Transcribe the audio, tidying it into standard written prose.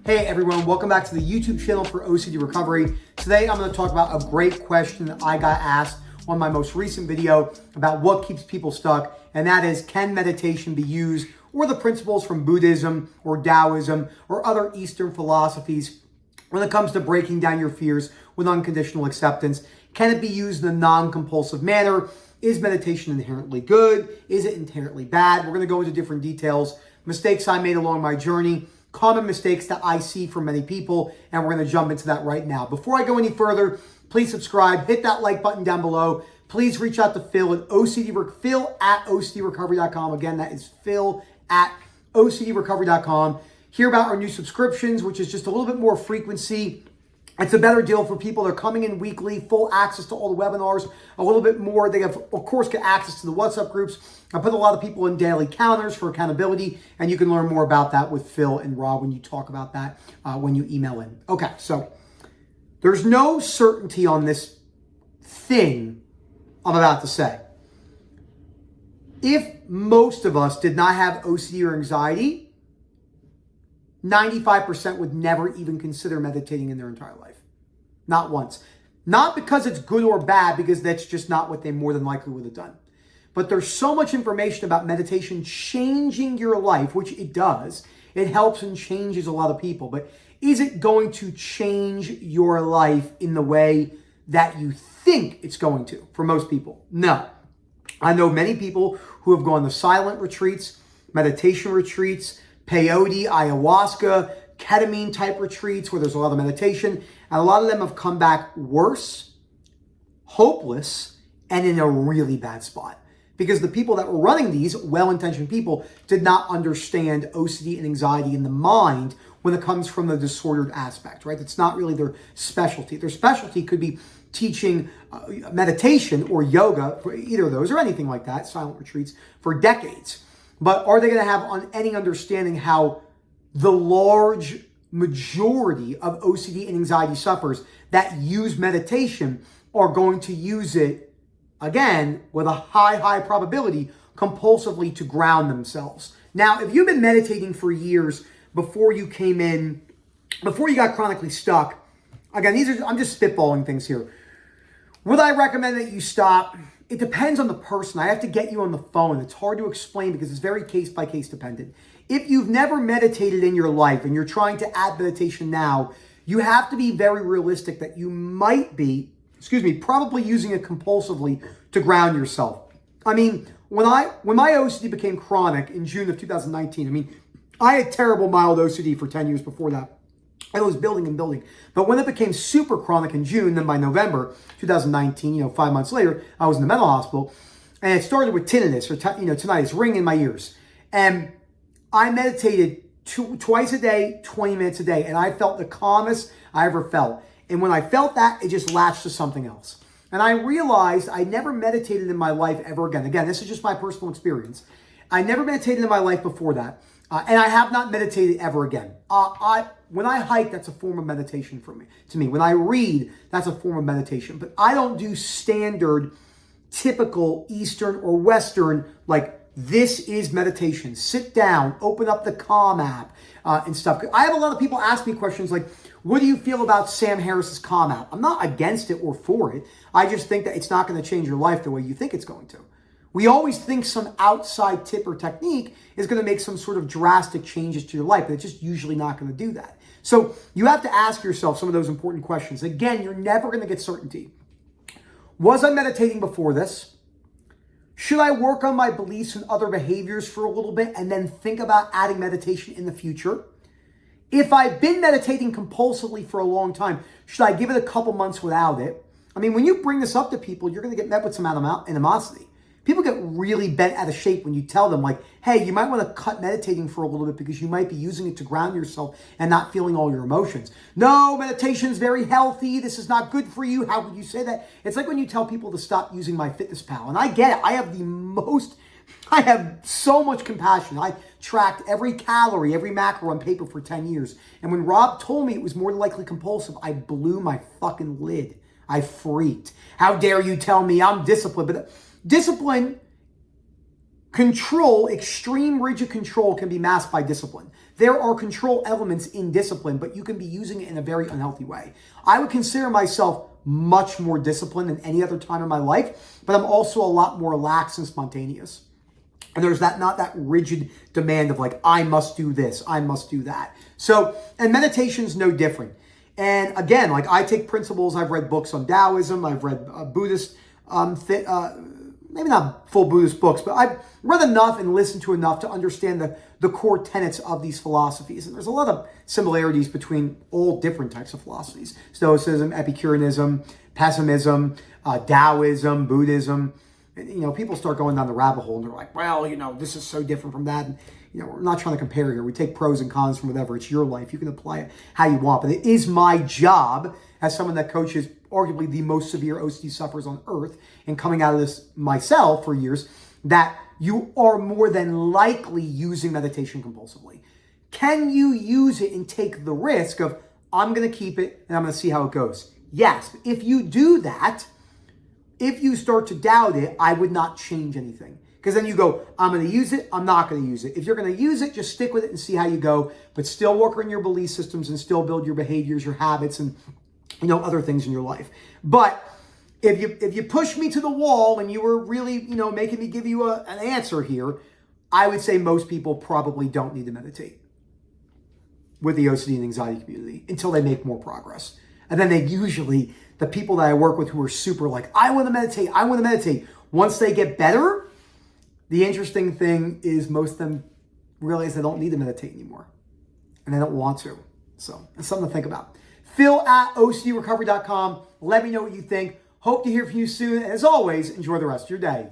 Hey everyone, welcome back to the YouTube channel for OCD Recovery. Today I'm going to talk about a great question that I got asked on my most recent video about what keeps people stuck, and that is, can meditation be used, or the principles from Buddhism or Taoism or other Eastern philosophies when it comes to breaking down your fears with unconditional acceptance? Can it be used in a non-compulsive manner? Is meditation inherently good? Is it inherently bad? We're going to go into different details, mistakes I made along my journey, common mistakes that I see from many people, and we're going to jump into that right now. Before I go any further, please subscribe, hit that like button down below. Please reach out to Phil at Phil at OCDrecovery.com. Again, that is Phil at OCDrecovery.com. Hear about our new subscriptions, which is just a little bit more frequency. It's a better deal for people. They're coming in weekly, full access to all the webinars, a little bit more. They have, of course, get access to the WhatsApp groups. I put a lot of people in daily calendars for accountability, and you can learn more about that with Phil and Rob when you talk about that when you email in. Okay, so there's no certainty on this thing I'm about to say. If most of us did not have OCD or anxiety, 95% would never even consider meditating in their entire life. Not once. Not because it's good or bad, because that's just not what they more than likely would have done. But there's so much information about meditation changing your life, which it does. It helps and changes a lot of people. But is it going to change your life in the way that you think it's going to? For most people, no. I know many people who have gone to silent retreats, meditation retreats, peyote, ayahuasca, ketamine type retreats where there's a lot of meditation. And a lot of them have come back worse, hopeless, and in a really bad spot. Because the people that were running these, well-intentioned people, did not understand OCD and anxiety in the mind when it comes from the disordered aspect, right? It's not really their specialty. Their specialty could be teaching meditation or yoga, for either of those, or anything like that, silent retreats, for decades. But are they going to have any understanding how the large majority of OCD and anxiety sufferers that use meditation are going to use it, again, with a high probability, compulsively to ground themselves? Now, if you've been meditating for years before you came in, before you got chronically stuck, again, I'm just spitballing things here. Would I recommend that you stop? It depends on the person. I have to get you on the phone. It's hard to explain because it's very case-by-case dependent. If you've never meditated in your life and you're trying to add meditation now, you have to be very realistic that you might be, probably using it compulsively to ground yourself. I mean, when my OCD became chronic in June of 2019, I had terrible mild OCD for 10 years before that. I was building and building. But when it became super chronic in June, then by November 2019, 5 months later, I was in the mental hospital. And it started with tinnitus, or tinnitus, ringing in my ears. And I meditated twice a day, 20 minutes a day. And I felt the calmest I ever felt. And when I felt that, it just latched to something else. And I realized I never meditated in my life ever again. Again, this is just my personal experience. I never meditated in my life before that. And I have not meditated ever again. When I hike, that's a form of meditation to me. When I read, that's a form of meditation. But I don't do standard, typical Eastern or Western, like this is meditation. Sit down, open up the Calm app and stuff. I have a lot of people ask me questions like, what do you feel about Sam Harris's Calm app? I'm not against it or for it. I just think that it's not going to change your life the way you think it's going to. We always think some outside tip or technique is going to make some sort of drastic changes to your life, but it's just usually not going to do that. So you have to ask yourself some of those important questions. Again, you're never going to get certainty. Was I meditating before this? Should I work on my beliefs and other behaviors for a little bit and then think about adding meditation in the future? If I've been meditating compulsively for a long time, should I give it a couple months without it? When you bring this up to people, you're going to get met with some animosity. People get really bent out of shape when you tell them, like, hey, you might want to cut meditating for a little bit because you might be using it to ground yourself and not feeling all your emotions. No, meditation is very healthy. This is not good for you. How would you say that? It's like when you tell people to stop using MyFitnessPal. And I get it. I have so much compassion. I tracked every calorie, every macro on paper for 10 years. And when Rob told me it was more than likely compulsive, I blew my fucking lid. I freaked. How dare you tell me I'm disciplined? But discipline Control, extreme rigid control, can be masked by discipline. There are control elements in discipline, but you can be using it in a very unhealthy way. I would consider myself much more disciplined than any other time in my life, but I'm also a lot more lax and spontaneous. And there's not that rigid demand of like, I must do this, I must do that. So, and meditation's no different. And again, like I take principles, I've read books on Taoism, I've read Buddhist, maybe not full Buddhist books, but I've read enough and listened to enough to understand the core tenets of these philosophies. And there's a lot of similarities between all different types of philosophies. Stoicism, Epicureanism, pessimism, Taoism, Buddhism. And, people start going down the rabbit hole and they're like, well, this is so different from that. And, we're not trying to compare here. We take pros and cons from whatever. It's your life. You can apply it how you want. But it is my job as someone that coaches arguably the most severe OCD sufferers on earth, and coming out of this myself for years, that you are more than likely using meditation compulsively. Can you use it and take the risk of, I'm going to keep it and I'm going to see how it goes? Yes. If you do that, if you start to doubt it, I would not change anything. Because then you go, I'm going to use it, I'm not going to use it. If you're going to use it, just stick with it and see how you go, but still work on your belief systems and still build your behaviors, your habits, and other things in your life. But if you push me to the wall and you were really, making me give you an answer here, I would say most people probably don't need to meditate with the OCD and anxiety community until they make more progress. And then the people that I work with who are super like, I want to meditate. Once they get better, the interesting thing is most of them realize they don't need to meditate anymore. And they don't want to. So it's something to think about. Phil@OCDrecovery.com. Let me know what you think. Hope to hear from you soon. And as always, enjoy the rest of your day.